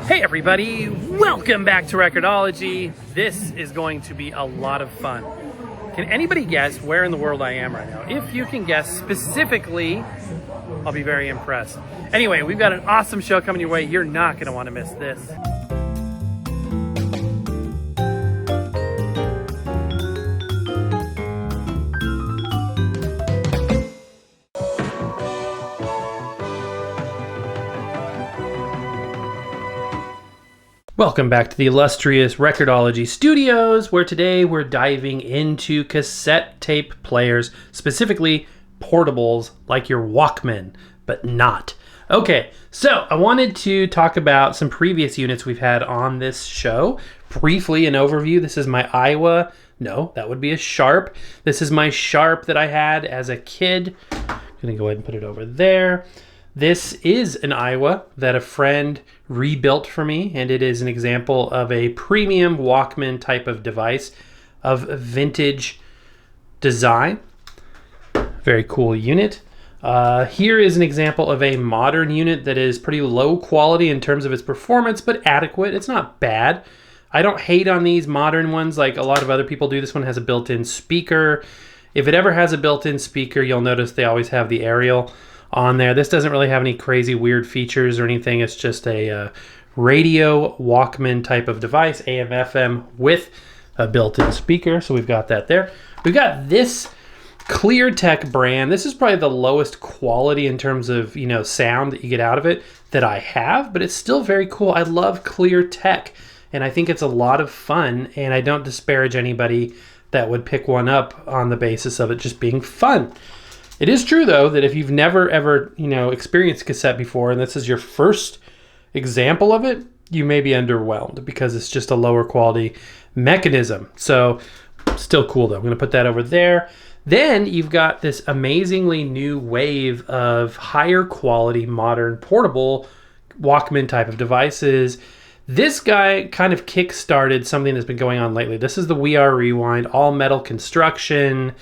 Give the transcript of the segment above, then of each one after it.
Hey everybody, welcome back to Record-ology. This is going to be a lot of fun. Can anybody guess where in the world I am right now? If you can guess specifically, I'll be very impressed. Anyway, we've got an awesome show coming your way. You're not going to want to miss this. Welcome back to the illustrious Record-ology Studios, where today we're diving into cassette tape players, specifically portables like your Walkman, but not. Okay, so I wanted to talk about some previous units we've had on this show. Briefly, an overview. This is my Iowa. No, that would be a Sharp. This is my Sharp that I had as a kid. I'm going to go ahead and put it over there. This is an Iowa that a friend rebuilt for me, and it is an example of a premium Walkman type of device of vintage design. Very cool unit. Here is an example of a modern unit that is pretty low quality in terms of its performance, but adequate. It's not bad. I don't hate on these modern ones like a lot of other people do. This one has a built-in speaker. If it ever has a built-in speaker, you'll notice they always have the aerial on there. This doesn't really have any crazy weird features or anything. It's just a radio Walkman type of device, AM FM with a built-in speaker. So we've got that there. We've got this Cleartech brand. This is probably the lowest quality in terms of, sound that you get out of it that I have, but it's still very cool. I love Cleartech, and I think it's a lot of fun, and I don't disparage anybody that would pick one up on the basis of it just being fun. It is true, though, that if you've never, ever, experienced cassette before, and this is your first example of it, you may be underwhelmed because it's just a lower quality mechanism. So, still cool, though. I'm going to put that over there. Then you've got this amazingly new wave of higher quality, modern, portable Walkman type of devices. This guy kind of kick-started something that's been going on lately. This is the We Are Rewind, all metal construction,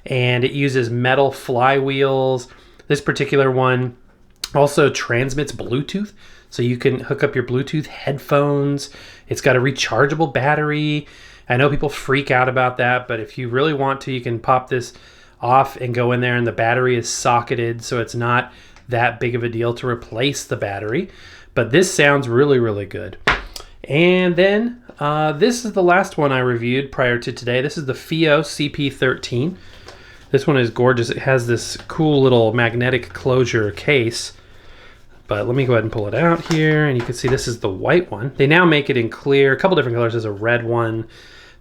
and it uses metal flywheels. This particular one also transmits Bluetooth, so you can hook up your Bluetooth headphones. It's got a rechargeable battery. I know people freak out about that, but if you really want to, you can pop this off and go in there, and the battery is socketed, so it's not that big of a deal to replace the battery. But this sounds really, really good. And then this is the last one I reviewed prior to today. This is the FIO CP13. This one is gorgeous. It has this cool little magnetic closure case. But let me go ahead and pull it out here. And you can see this is the white one. They now make it in clear. A couple different colors. There's a red one.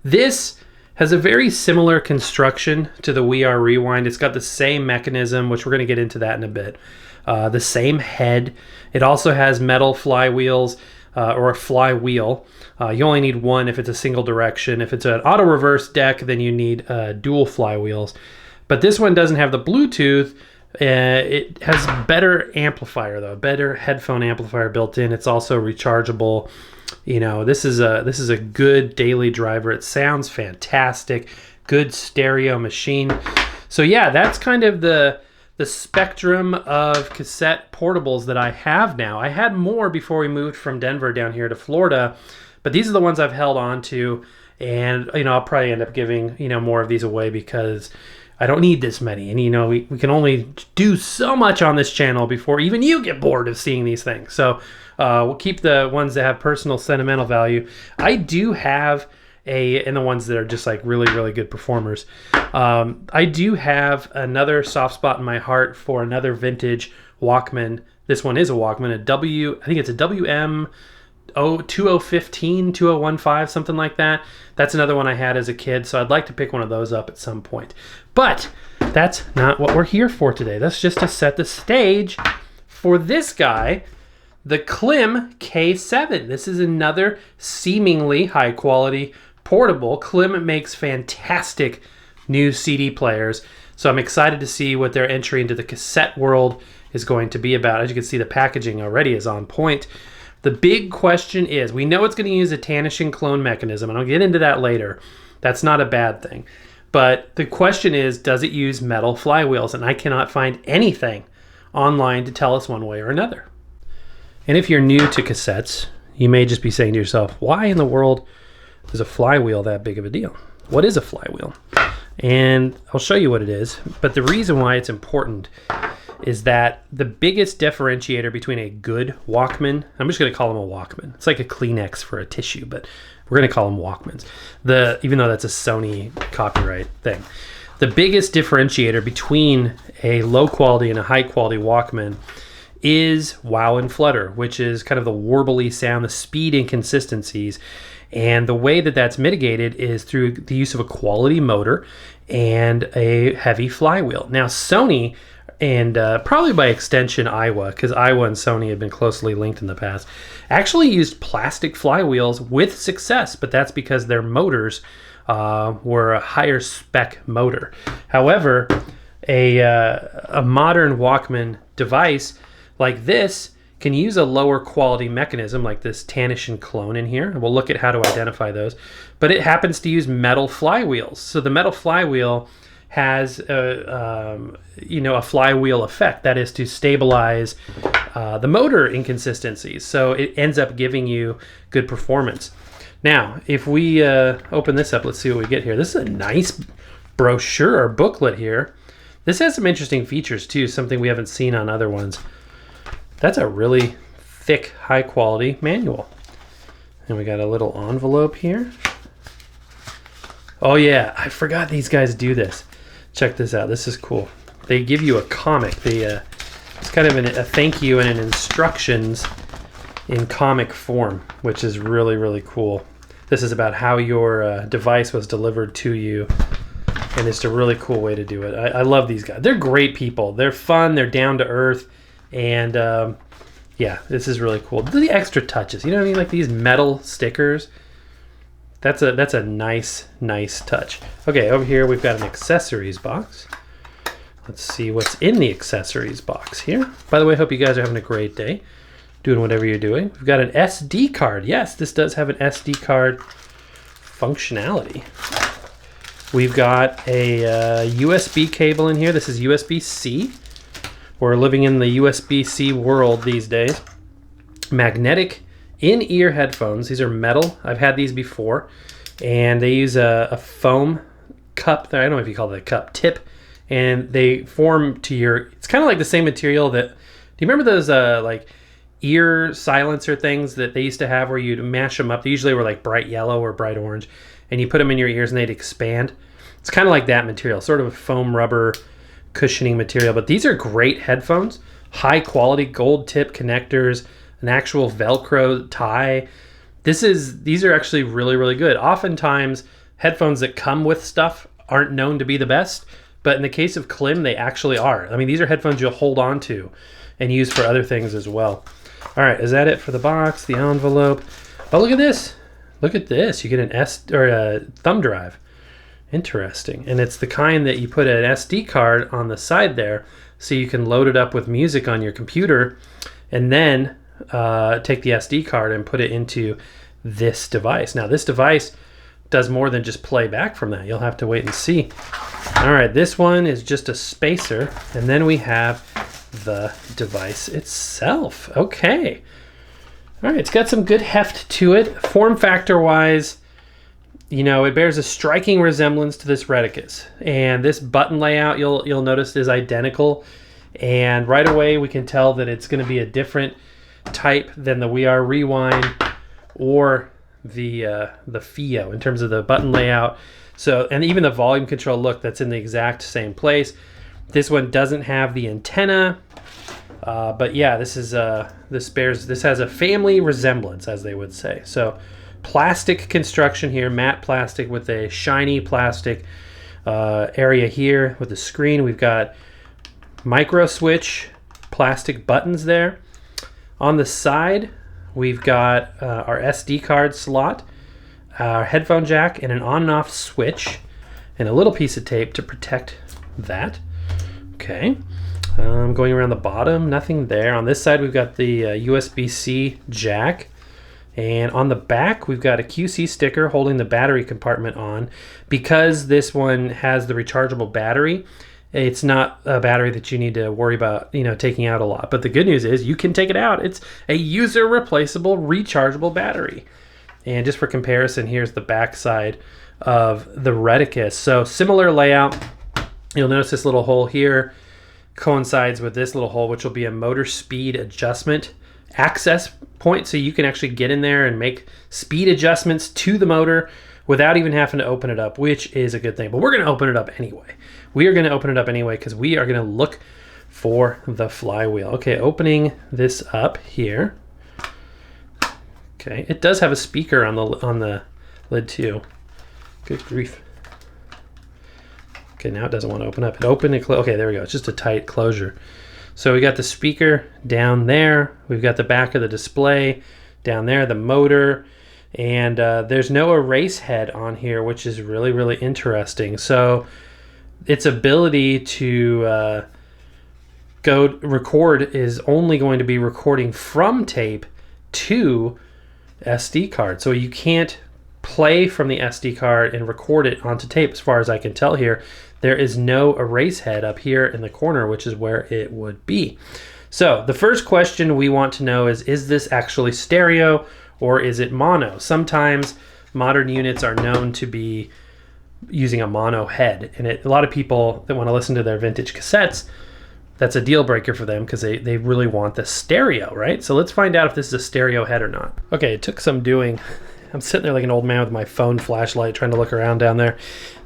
This has a very similar construction to the We Are Rewind. It's got the same mechanism, which we're going to get into that in a bit. The same head. It also has metal flywheels. Or a flywheel. You only need one if it's a single direction. If it's an auto reverse deck, then you need dual flywheels. But this one doesn't have the Bluetooth. It has better amplifier though, better headphone amplifier built in. It's also rechargeable. This is a good daily driver. It sounds fantastic. Good stereo machine. So yeah, that's kind of the spectrum of cassette portables that I have now. I had more before we moved from Denver down here to Florida, but these are the ones I've held on to, and I'll probably end up giving more of these away because I don't need this many, and we can only do so much on this channel before even you get bored of seeing these things. So we'll keep the ones that have personal sentimental value. I do have and the ones that are just like really, really good performers. I do have another soft spot in my heart for another vintage Walkman. This one is a Walkman, I think it's a WM 2015, 2015, something like that. That's another one I had as a kid, so I'd like to pick one of those up at some point. But that's not what we're here for today. That's just to set the stage for this guy, the Klim K7. This is another seemingly high quality portable. Klim makes fantastic new CD players, so I'm excited to see what their entry into the cassette world is going to be about. As you can see, the packaging already is on point. The big question is, we know it's going to use a Tanish and clone mechanism, and I'll get into that later. That's not a bad thing. But the question is, does it use metal flywheels? And I cannot find anything online to tell us one way or another. And if you're new to cassettes, you may just be saying to yourself, why in the world is a flywheel that big of a deal? What is a flywheel? And I'll show you what it is. But the reason why it's important is that the biggest differentiator between a good Walkman, I'm just going to call them a Walkman. It's like a Kleenex for a tissue, but we're going to call them Walkmans. Even though that's a Sony copyright thing. The biggest differentiator between a low quality and a high quality Walkman is wow and flutter, which is kind of the warbly sound, the speed inconsistencies. And the way that that's mitigated is through the use of a quality motor and a heavy flywheel. Now, Sony, and probably by extension Iowa, because Iowa and Sony have been closely linked in the past, actually used plastic flywheels with success, but that's because their motors were a higher spec motor. However, a modern Walkman device like this can use a lower quality mechanism like this Tanish and clone in here. And we'll look at how to identify those. But it happens to use metal flywheels. So the metal flywheel has a flywheel effect. That is to stabilize the motor inconsistencies. So it ends up giving you good performance. Now, if we open this up, let's see what we get here. This is a nice brochure or booklet here. This has some interesting features too, something we haven't seen on other ones. That's a really thick, high quality manual. And we got a little envelope here. Oh yeah, I forgot these guys do this. Check this out, this is cool. They give you a comic. It's kind of a thank you and an instructions in comic form, which is really, really cool. This is about how your device was delivered to you. And it's a really cool way to do it. I love these guys. They're great people. They're fun, they're down to earth. And yeah, this is really cool. The extra touches, you know what I mean? Like these metal stickers. That's a nice touch. Okay, over here we've got an accessories box. Let's see what's in the accessories box here. By the way, I hope you guys are having a great day, doing whatever you're doing. We've got an SD card. Yes, this does have an SD card functionality. We've got a USB cable in here. This is USB-C. We're living in the USB-C world these days. Magnetic in-ear headphones. These are metal. I've had these before. And they use a foam cup. I don't know if you call it a cup tip. And they form to your... It's kind of like the same material that... Do you remember those like ear silencer things that they used to have where you'd mash them up? They usually were like bright yellow or bright orange. And you put them in your ears and they'd expand. It's kind of like that material. Sort of a foam rubber cushioning material, but these are great headphones, high quality gold tip connectors, an actual Velcro tie. These are actually really, really good. Oftentimes headphones that come with stuff aren't known to be the best, but in the case of Klim, they actually are. I mean, these are headphones you'll hold on to and use for other things as well. All right, is that it for the box, the envelope? Oh, look at this. Look at this. You get a thumb drive. Interesting. And it's the kind that you put an SD card on the side there so you can load it up with music on your computer and then take the SD card and put it into this device. Now, this device does more than just play back from that. You'll have to wait and see. All right, this one is just a spacer, and then we have the device itself. Okay. All right, it's got some good heft to it. Form factor-wise, you know, it bears a striking resemblance to this Reticus. And this button layout, you'll notice, is identical. And right away, we can tell that it's going to be a different type than the We Are Rewind or the FIO in terms of the button layout. So, and even the volume control, look, that's in the exact same place. This one doesn't have the antenna, but yeah, this has a family resemblance, as they would say. So, plastic construction here, matte plastic with a shiny plastic area here with the screen. We've got micro switch plastic buttons there. On the side, we've got our SD card slot, our headphone jack, and an on and off switch, and a little piece of tape to protect that. Okay, going around the bottom, nothing there. On this side, we've got the USB-C jack. And on the back, we've got a QC sticker holding the battery compartment on. Because this one has the rechargeable battery, it's not a battery that you need to worry about, you know, taking out a lot. But the good news is you can take it out. It's a user replaceable rechargeable battery. And just for comparison, here's the back side of the reticus. So similar layout. You'll notice this little hole here coincides with this little hole, which will be a motor speed adjustment access point. So you can actually get in there and make speed adjustments to the motor without even having to open it up, which is a good thing. But we're going to open it up anyway. We are going to open it up anyway because we are going to look for the flywheel. Okay, opening this up here. Okay, it does have a speaker on the lid too. Good grief. Okay, now it doesn't want to open up. It opened and closed. Okay, there we go. It's just a tight closure. So we got the speaker down there. We've got the back of the display down there, the motor, and there's no erase head on here, which is really, really interesting. So its ability to go record is only going to be recording from tape to SD card. So you can't play from the SD card and record it onto tape, as far as I can tell here. There is no erase head up here in the corner, which is where it would be. So the first question we want to know is this actually stereo or is it mono? Sometimes modern units are known to be using a mono head, and a lot of people that want to listen to their vintage cassettes, that's a deal breaker for them because they really want the stereo, right? So let's find out if this is a stereo head or not. Okay, it took some doing. I'm sitting there like an old man with my phone flashlight trying to look around down there.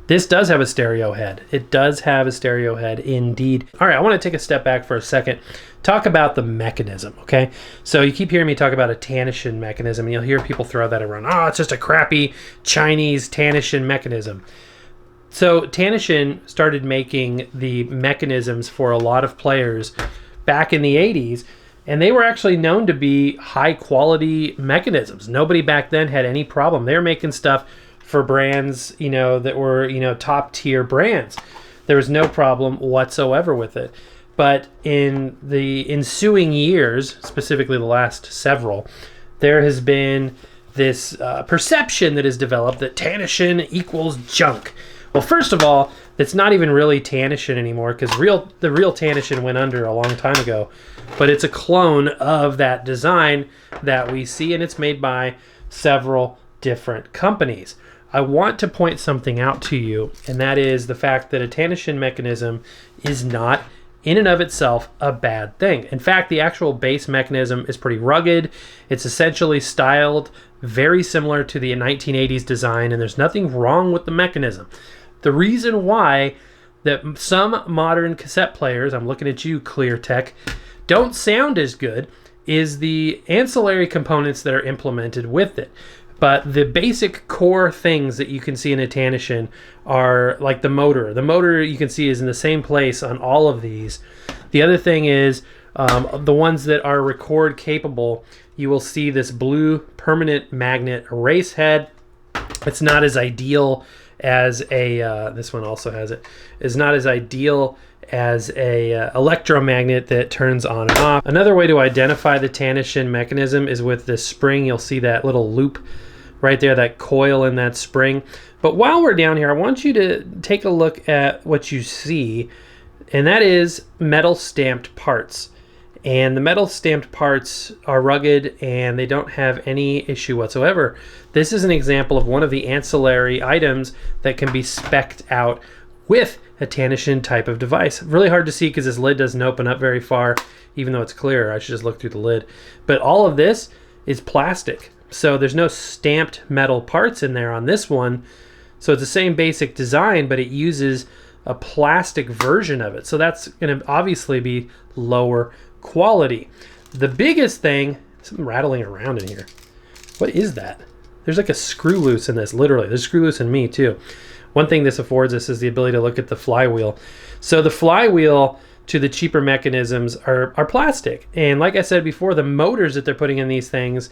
This does have a stereo head. It does have a stereo head indeed. All right, I want to take a step back for a second. Talk about the mechanism, okay? So you keep hearing me talk about a Tanish mechanism, and you'll hear people throw that around. Oh, it's just a crappy Chinese Tanish mechanism. So Tanish started making the mechanisms for a lot of players back in the 80s, and they were actually known to be high quality mechanisms. Nobody back then had any problem. They were making stuff for brands, you know, that were, you know, top tier brands. There was no problem whatsoever with it. But in the ensuing years, specifically the last several, there has been this perception that has developed that Tanish equals junk. Well, first of all, it's not even really Tanish anymore because the real Tanish went under a long time ago. But it's a clone of that design that we see, and it's made by several different companies. I want to point something out to you, and that is the fact that a Tanish mechanism is not in and of itself a bad thing. In fact, the actual base mechanism is pretty rugged. It's essentially styled very similar to the 1980s design, and there's nothing wrong with the mechanism. The reason why that some modern cassette players, I'm looking at you, ClearTech, don't sound as good is the ancillary components that are implemented with it. But the basic core things that you can see in a Tanish are like the motor. The motor you can see is in the same place on all of these. The other thing is the ones that are record capable, you will see this blue permanent magnet erase head. It's not as ideal as a, this one also has it, is not as ideal as a electromagnet that turns on and off. Another way to identify the Tanish mechanism is with this spring. You'll see that little loop right there, that coil in that spring. But while we're down here, I want you to take a look at what you see, and that is metal stamped parts. And the metal stamped parts are rugged and they don't have any issue whatsoever. This is an example of one of the ancillary items that can be spec'd out with a Tanish type of device. Really hard to see because this lid doesn't open up very far, even though it's clear. I should just look through the lid. But all of this is plastic. So there's no stamped metal parts in there on this one. So it's the same basic design, but it uses a plastic version of it. So that's going to obviously be lower quality. The biggest thing, something rattling around in here. What is that? There's like a screw loose in this, literally. There's a screw loose in me too. One thing this affords us is the ability to look at the flywheel. So the flywheel to the cheaper mechanisms are plastic. And like I said before, the motors that they're putting in these things,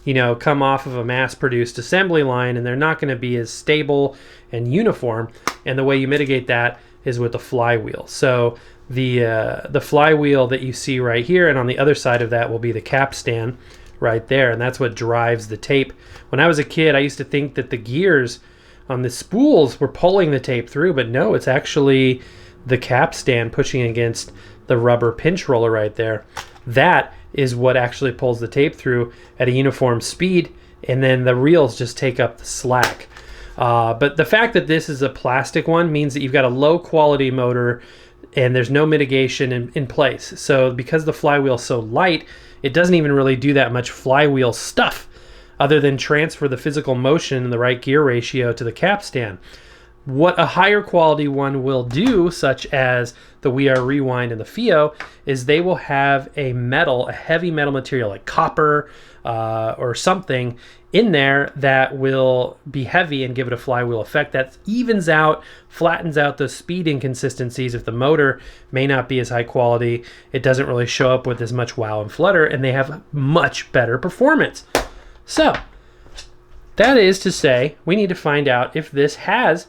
you know, come off of a mass-produced assembly line, and they're not going to be as stable and uniform. And the way you mitigate that is with the flywheel. So the flywheel that you see right here, and on the other side of that will be the capstan right there, and that's what drives the tape. When I was a kid, I used to think that the gears on the spools were pulling the tape through, but no, it's actually the cap stand pushing against the rubber pinch roller right there, that is what actually pulls the tape through at a uniform speed, and then the reels just take up the slack. But the fact that this is a plastic one means that you've got a low quality motor and there's no mitigation in place. So because the flywheel is so light, it doesn't even really do that much flywheel stuff other than transfer the physical motion in the right gear ratio to the capstan. What a higher quality one will do, such as the We Are Rewind and the FIO, is they will have a heavy metal material like copper or something in there that will be heavy and give it a flywheel effect that evens out, flattens out those speed inconsistencies. If the motor may not be as high quality, it doesn't really show up with as much wow and flutter, and they have much better performance. So that is to say, we need to find out if this has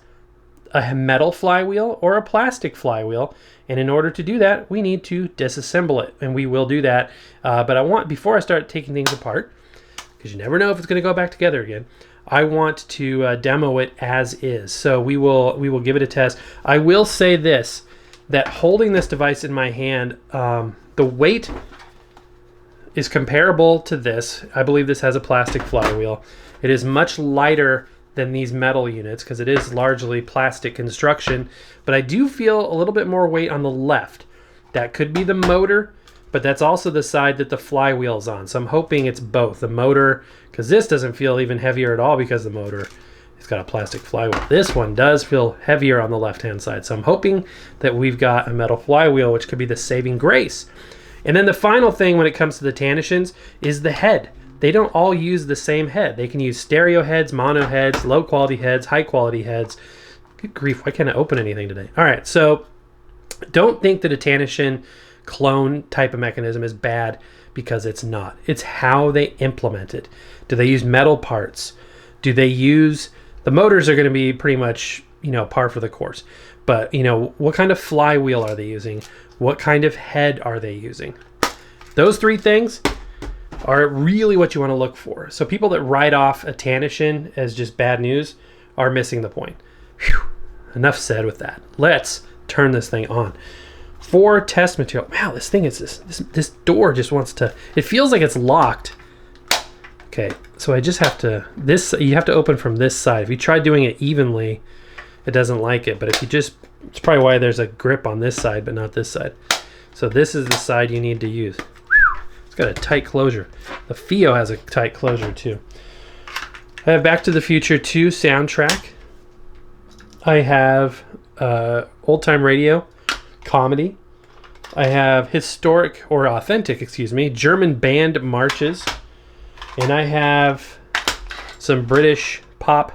a metal flywheel or a plastic flywheel, and in order to do that, we need to disassemble it, and we will do that. But before I start taking things apart, because you never know if it's going to go back together again, I want to demo it as is. So we will give it a test. I will say this, that holding this device in my hand, the weight is comparable to this. I believe this has a plastic flywheel. It is much lighter than these metal units because it is largely plastic construction, but I do feel a little bit more weight on the left. That could be the motor, but that's also the side that the flywheel's on. So I'm hoping it's both the motor, because this doesn't feel even heavier at all because the motor has got a plastic flywheel. This one does feel heavier on the left-hand side. So I'm hoping that we've got a metal flywheel, which could be the saving grace. And then the final thing when it comes to the Tanishins is the head. They don't all use the same head. They can use stereo heads, mono heads, low quality heads, high quality heads. Good grief, why can't I open anything today? All right, so don't think that a Tanishin clone type of mechanism is bad, because it's not. It's how they implement it. Do they use metal parts? Do they use, the motors are going to be pretty much, par for the course. But, what kind of flywheel are they using? What kind of head are they using? Those three things are really what you want to look for. So people that write off a Tanishin as just bad news are missing the point. Whew. Enough said with that. Let's turn this thing on. For test material, wow, this thing is this door just wants to, it feels like it's locked. Okay, so I just have to, you have to open from this side. If you try doing it evenly, it doesn't like it. But if you just, it's probably why there's a grip on this side, but not this side. So this is the side you need to use. It's got a tight closure. The FIO has a tight closure too. I have Back to the Future 2 soundtrack. I have old time radio, comedy. I have historic, or authentic, German band marches. And I have some British pop,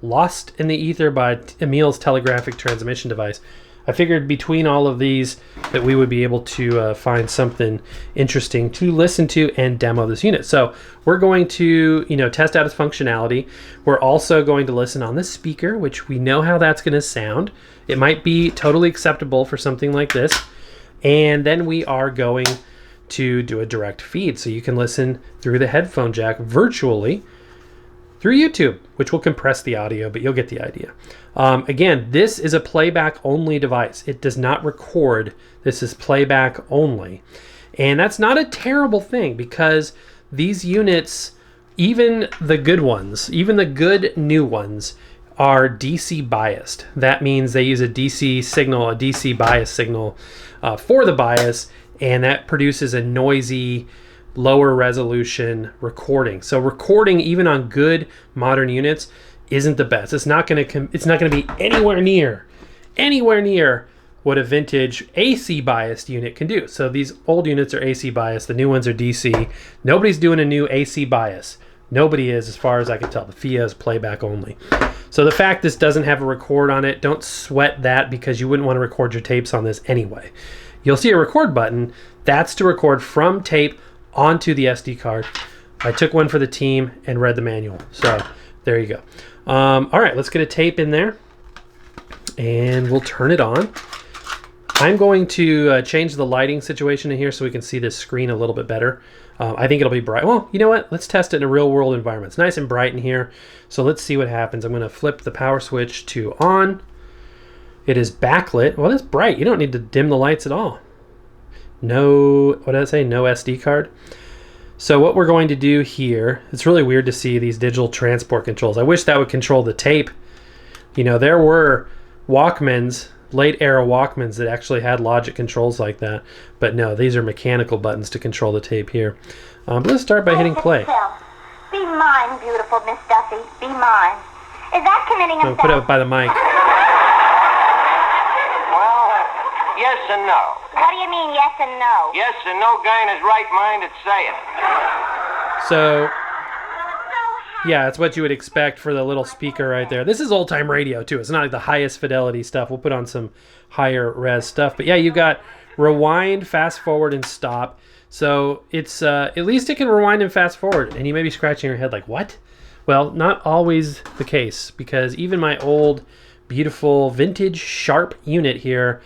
Lost in the Ether by Emil's telegraphic transmission device. I figured between all of these that we would be able to find something interesting to listen to and demo this unit. So we're going to, test out its functionality. We're also going to listen on the speaker, which we know how that's going to sound. It might be totally acceptable for something like this. And then we are going to do a direct feed, so you can listen through the headphone jack virtually through YouTube, which will compress the audio, but you'll get the idea. Again, this is a playback only device. It does not record. This is playback only. And that's not a terrible thing, because these units, even the good ones, even the good new ones, are DC biased. That means they use a DC signal, a DC bias signal for the bias, and that produces a noisy, lower resolution recording. So recording, even on good modern units, isn't the best. It's not going to be anywhere near what a vintage AC biased unit can do. So these old units are AC biased, the new ones are DC. Nobody's doing a new AC bias. Nobody is, as far as I can tell. The FIO is playback only. So the fact this doesn't have a record on it, don't sweat that, because you wouldn't want to record your tapes on this anyway. You'll see a record button. That's to record from tape onto the SD card. I took one for the team and read the manual. So there you go. All right, let's get a tape in there and we'll turn it on. I'm going to change the lighting situation in here so we can see this screen a little bit better. I think it'll be bright. Well, you know what? Let's test it in a real world environment. It's nice and bright in here. So let's see what happens. I'm going to flip the power switch to on. It is backlit. Well, that's bright. You don't need to dim the lights at all. No, what did I say? No SD card. So what we're going to do here, it's really weird to see these digital transport controls. I wish that would control the tape. You know, there were Walkmans, late era Walkmans that actually had logic controls like that. But no, these are mechanical buttons to control the tape here. But let's start by hitting play. Be mine, beautiful Miss Duffy. Be mine. Is that committing himself? Put it up by the mic. Well, yes and no. What do you mean, yes and no? Yes, and no guy in his right mind would say it. So, yeah, it's what you would expect for the little speaker right there. This is old-time radio, too. It's not like the highest fidelity stuff. We'll put on some higher res stuff. But yeah, you've got rewind, fast forward, and stop. So it's at least it can rewind and fast forward. And you may be scratching your head like, what? Well, not always the case, because even my old, beautiful, vintage, sharp unit here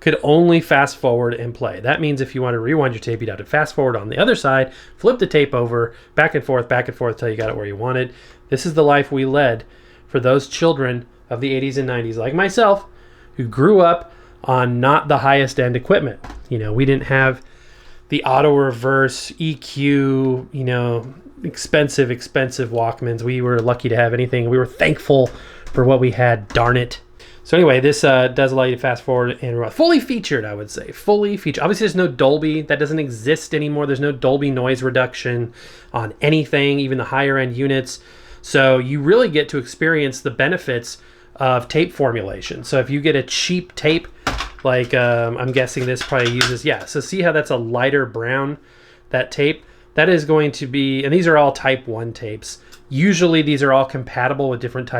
could only fast forward and play. That means if you want to rewind your tape, you'd have to fast forward on the other side, flip the tape over, back and forth till you got it where you wanted. This is the life we led for those children of the 80s and 90s, like myself, who grew up on not the highest end equipment. You know, we didn't have the auto reverse, EQ, you know, expensive Walkmans. We were lucky to have anything. We were thankful for what we had, darn it. So anyway, this does allow you to fast forward and fully featured, I would say. Fully featured. Obviously, there's no Dolby. That doesn't exist anymore. There's no Dolby noise reduction on anything, even the higher end units. So you really get to experience the benefits of tape formulation. So if you get a cheap tape, like I'm guessing this probably uses, yeah. So see how that's a lighter brown, that tape? That is going to be, and these are all type 1 tapes. Usually these are all compatible with different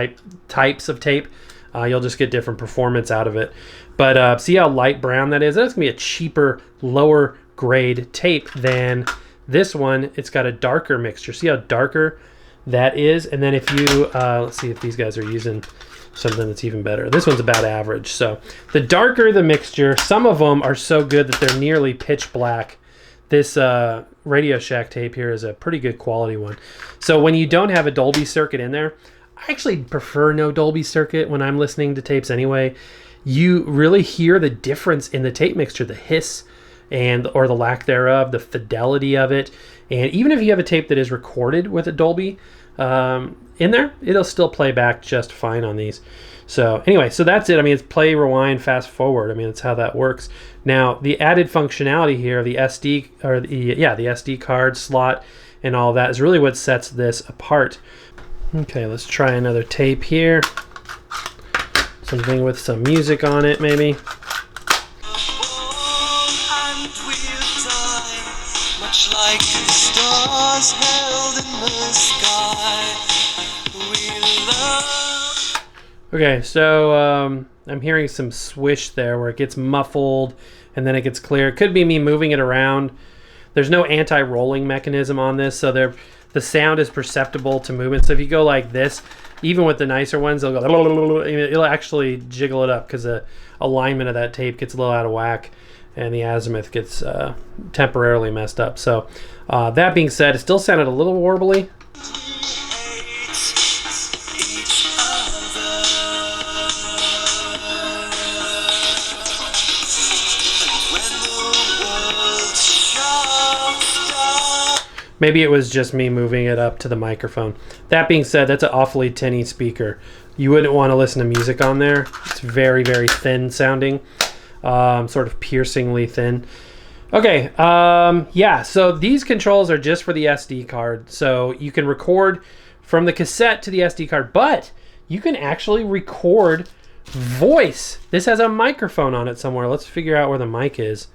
types of tape. You'll just get different performance out of it. But see how light brown that is? That's going to be a cheaper, lower grade tape than this one. It's got a darker mixture. See how darker that is? And then if you, let's see if these guys are using something that's even better. This one's about average. So the darker the mixture, some of them are so good that they're nearly pitch black. This Radio Shack tape here is a pretty good quality one. So when you don't have a Dolby circuit in there, I actually prefer no Dolby circuit when I'm listening to tapes anyway. You really hear the difference in the tape mixture, the hiss or the lack thereof, the fidelity of it. And even if you have a tape that is recorded with a Dolby in there, it'll still play back just fine on these. So anyway, so that's it. I mean, it's play, rewind, fast forward. I mean, that's how that works. Now, the added functionality here, the SD card slot and all that is really what sets this apart. Okay, let's try another tape here. Something with some music on it, maybe. Much like the stars held in the sky, we love. Okay, so I'm hearing some swish there where it gets muffled and then it gets clear. It could be me moving it around. There's no anti-rolling mechanism on this, so the sound is perceptible to movement. So if you go like this, even with the nicer ones, they'll go, it'll actually jiggle it up because the alignment of that tape gets a little out of whack and the azimuth gets temporarily messed up. So that being said, it still sounded a little warbly. Maybe it was just me moving it up to the microphone. That being said, that's an awfully tinny speaker. You wouldn't want to listen to music on there. It's very, very thin sounding, sort of piercingly thin. Okay, yeah, so these controls are just for the SD card. So you can record from the cassette to the SD card, but you can actually record voice. This has a microphone on it somewhere. Let's figure out where the mic is.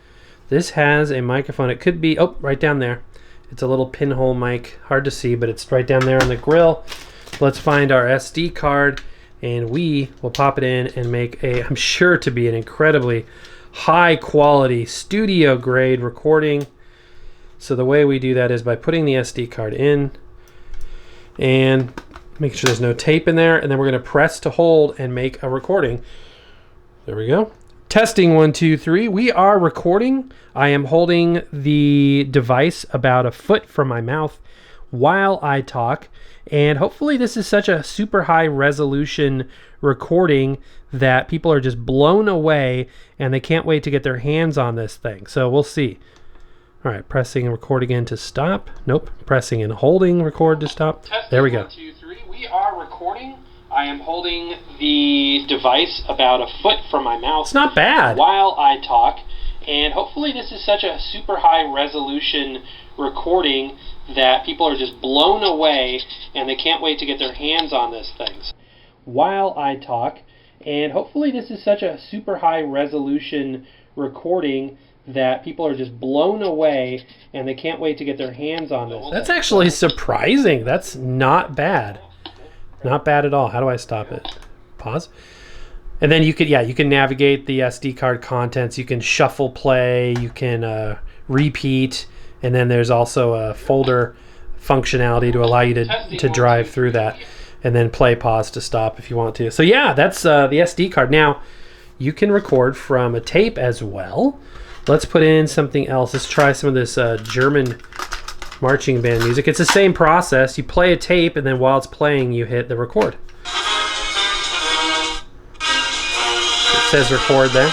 This has a microphone. It could be, oh, right down there. It's a little pinhole mic, hard to see, but it's right down there on the grill. Let's find our SD card, and we will pop it in and make I'm sure to be an incredibly high quality studio grade recording. So the way we do that is by putting the SD card in and make sure there's no tape in there, and then we're going to press to hold and make a recording. There we go. Testing 1, 2, 3. We are recording. I am holding the device about a foot from my mouth while I talk. And hopefully this is such a super high resolution recording that people are just blown away and they can't wait to get their hands on this thing. So we'll see. All right, pressing and record again to stop. Nope, pressing and holding record to stop. There we go. 1, 2, 3. We are recording. I am holding the device about a foot from my mouth. It's not bad. While I talk. And hopefully this is such a super high resolution recording that people are just blown away and they can't wait to get their hands on this thing. While I talk. And hopefully this is such a super high resolution recording that people are just blown away and they can't wait to get their hands on this. That's actually surprising. That's not bad. Not bad at all. How do I stop it? Pause. And then you can navigate the SD card contents. You can shuffle play. You can repeat. And then there's also a folder functionality to allow you to drive through that. And then play, pause to stop if you want to. So yeah, that's the SD card. Now, you can record from a tape as well. Let's put in something else. Let's try some of this German marching band music. It's the same process. You play a tape, and then while it's playing, you hit the record. It says record there.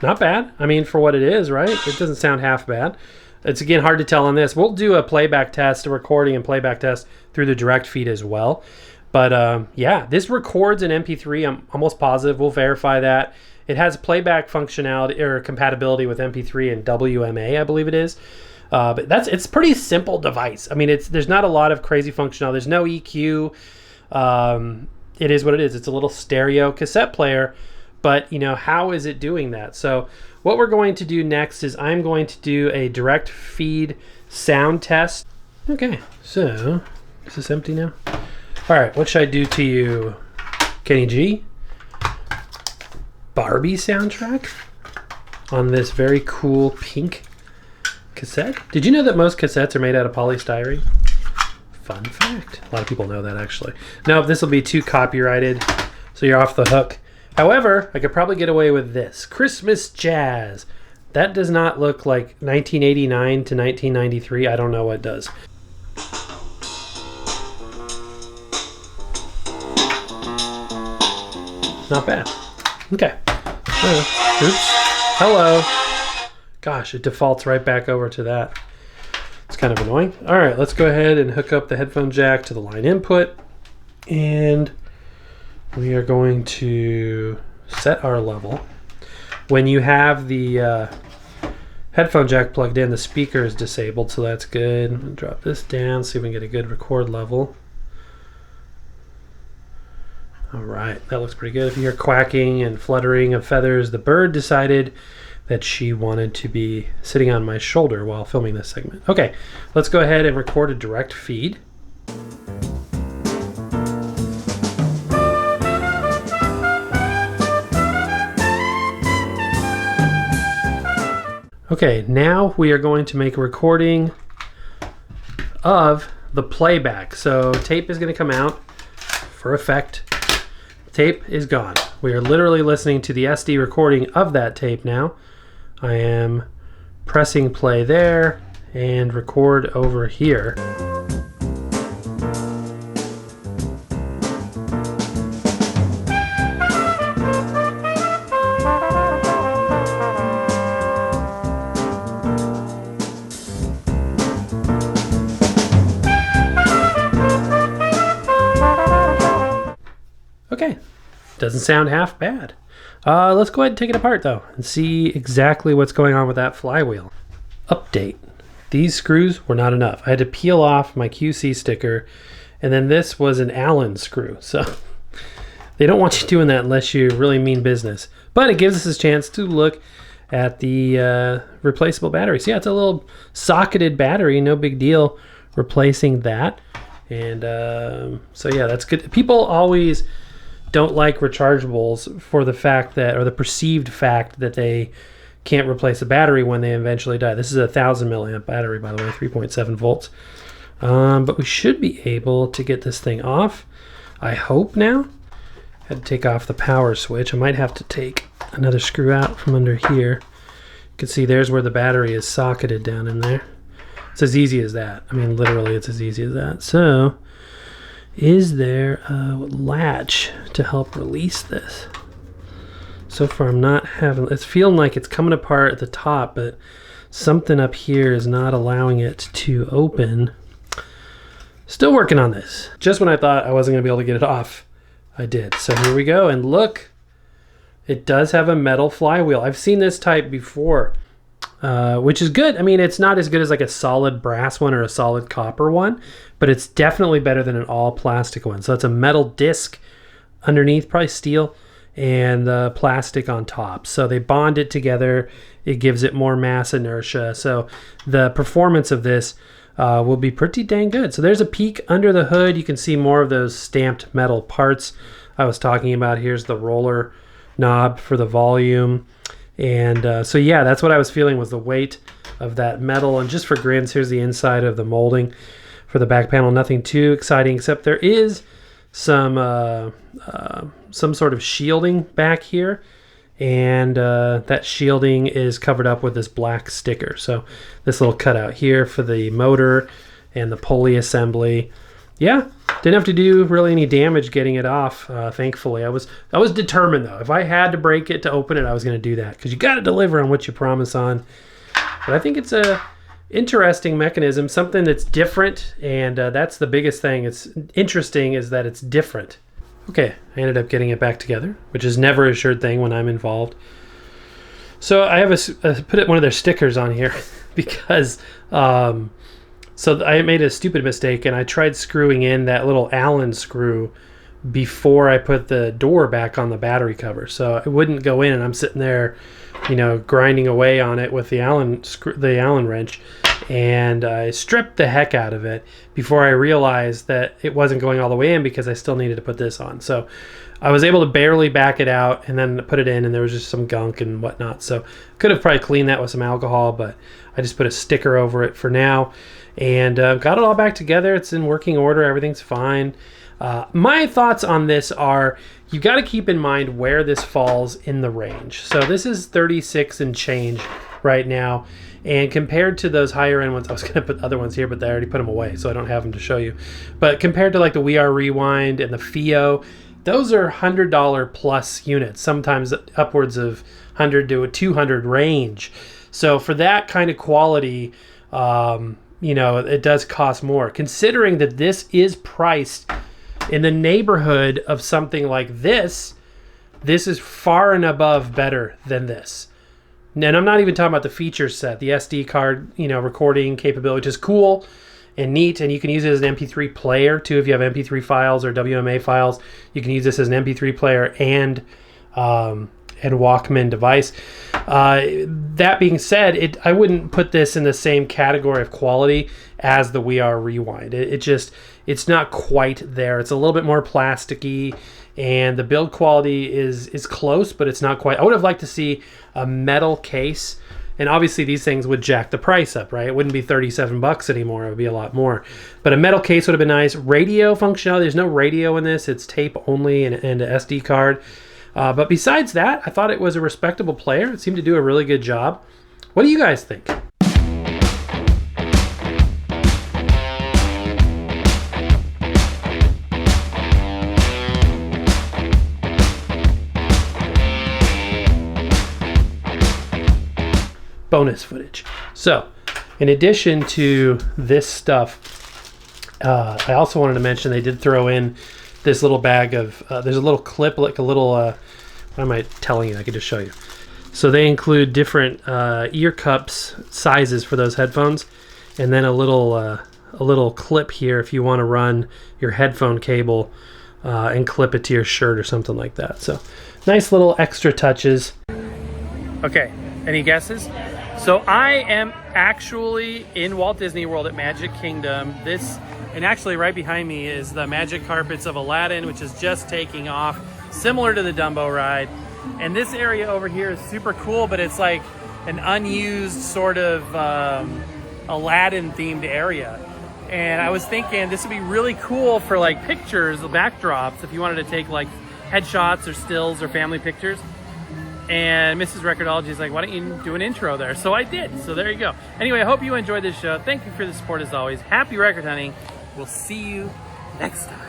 Not bad. I mean, for what it is, right? It doesn't sound half bad. It's, again, hard to tell on this. We'll do a playback test, a recording and playback test through the direct feed as well. But, yeah, this records in MP3. I'm almost positive. We'll verify that. It has playback functionality or compatibility with MP3 and WMA, I believe it is. But it's a pretty simple device. I mean, there's not a lot of crazy functionality. There's no EQ. It is what it is. It's a little stereo cassette player. But, you know, how is it doing that? So what we're going to do next is I'm going to do a direct feed sound test. Okay, so is this empty now? All right, what should I do to you, Kenny G? Barbie soundtrack on this very cool pink cassette. Did you know that most cassettes are made out of polystyrene? Fun fact. A lot of people know that, actually. No, this will be too copyrighted, so you're off the hook. However, I could probably get away with this. Christmas Jazz. That does not look like 1989 to 1993. I don't know what does. Not bad. Okay. Oops. Hello. Gosh, it defaults right back over to that. It's kind of annoying. All right, let's go ahead and hook up the headphone jack to the line input. And we are going to set our level. When you have the headphone jack plugged in, the speaker is disabled, so that's good. I'm going to drop this down, see if we can get a good record level. All right, that looks pretty good. If you hear quacking and fluttering of feathers, the bird decided that she wanted to be sitting on my shoulder while filming this segment. Okay, let's go ahead and record a direct feed. Okay, now we are going to make a recording of the playback. So tape is going to come out for effect. Tape is gone. We are literally listening to the SD recording of that tape now. I am pressing play there and record over here. Okay, doesn't sound half bad. Let's go ahead and take it apart though and see exactly what's going on with that flywheel. Update. These screws were not enough. I had to peel off my QC sticker, and then this was an Allen screw. So they don't want you doing that unless you really mean business. But it gives us a chance to look at the replaceable battery. So yeah, it's a little socketed battery, no big deal replacing that. And so yeah, that's good. People always don't like rechargeables for the fact that, or the perceived fact that they can't replace a battery when they eventually die. This is a 1000 milliamp battery, by the way, 3.7 volts. But we should be able to get this thing off, I hope now. Had to take off the power switch. I might have to take another screw out from under here. You can see there's where the battery is socketed down in there. It's as easy as that. I mean, literally, it's as easy as that. So, is there a latch to help release this? So far, I'm not having... It's feeling like it's coming apart at the top, but something up here is not allowing it to open. Still working on this. Just when I thought I wasn't going to be able to get it off, I did. So here we go, and look, it does have a metal flywheel. I've seen this type before, which is good. I mean, it's not as good as like a solid brass one or a solid copper one, but it's definitely better than an all plastic one. So it's a metal disc underneath, probably steel, and the plastic on top. So they bond it together. It gives it more mass inertia. So the performance of this will be pretty dang good. So there's a peek under the hood. You can see more of those stamped metal parts I was talking about. Here's the roller knob for the volume. And so yeah, that's what I was feeling, was the weight of that metal. And just for grins, here's the inside of the molding for the back panel. Nothing too exciting, except there is some sort of shielding back here. And that shielding is covered up with this black sticker. So this little cutout here for the motor and the pulley assembly. Yeah, didn't have to do really any damage getting it off, thankfully. I was determined, though. If I had to break it to open it, I was going to do that, because you got to deliver on what you promise on. But I think it's a interesting mechanism, something that's different, and that's the biggest thing. It's interesting is that it's different. Okay, I ended up getting it back together, which is never a sure thing when I'm involved. So I have put one of their stickers on here because so I made a stupid mistake, and I tried screwing in that little Allen screw before I put the door back on the battery cover. So it wouldn't go in, and I'm sitting there, you know, grinding away on it with the Allen wrench, and I stripped the heck out of it before I realized that it wasn't going all the way in, because I still needed to put this on. So I was able to barely back it out and then put it in, and there was just some gunk and whatnot. So could have probably cleaned that with some alcohol, but I just put a sticker over it for now, and got it all back together. It's in working order. Everything's fine. My thoughts on this are, you've got to keep in mind where this falls in the range. So this is 36 and change right now. And compared to those higher end ones, I was going to put other ones here, but I already put them away, so I don't have them to show you. But compared to like the We Are Rewind and the FIO, those are $100 plus units, sometimes upwards of 100 to a 200 range. So for that kind of quality, you know, it does cost more. Considering that this is priced in the neighborhood of something like this is far and above better than this. And I'm not even talking about the feature set, the SD card, you know, recording capability, which is cool and neat, and you can use it as an MP3 player too. If you have MP3 files or WMA files, you can use this as an MP3 player and Walkman device. That being said, I wouldn't put this in the same category of quality as the We Are Rewind. It's not quite there. It's a little bit more plasticky, and the build quality is close, but it's not quite. I would have liked to see a metal case, and obviously these things would jack the price up, right? It wouldn't be $37 anymore. It would be a lot more. But a metal case would have been nice. Radio functionality, there's no radio in this. It's tape only and an SD card. But besides that, I thought it was a respectable player. It seemed to do a really good job. What do you guys think? Bonus footage. So, in addition to this stuff, I also wanted to mention they did throw in this little bag of, there's a little clip, like a little, what am I telling you? I could just show you. So they include different ear cups sizes for those headphones, and then a little clip here if you want to run your headphone cable and clip it to your shirt or something like that. So nice little extra touches. Okay, any guesses? So I am actually in Walt Disney World at Magic Kingdom. And actually right behind me is the Magic Carpets of Aladdin, which is just taking off, similar to the Dumbo ride. And this area over here is super cool, but it's like an unused sort of Aladdin themed area. And I was thinking this would be really cool for like pictures, the backdrops, if you wanted to take like headshots or stills or family pictures. And Mrs. Record-ology is like, why don't you do an intro there? So I did. So there you go. Anyway, I hope you enjoyed this show. Thank you for the support as always. Happy record hunting. We'll see you next time.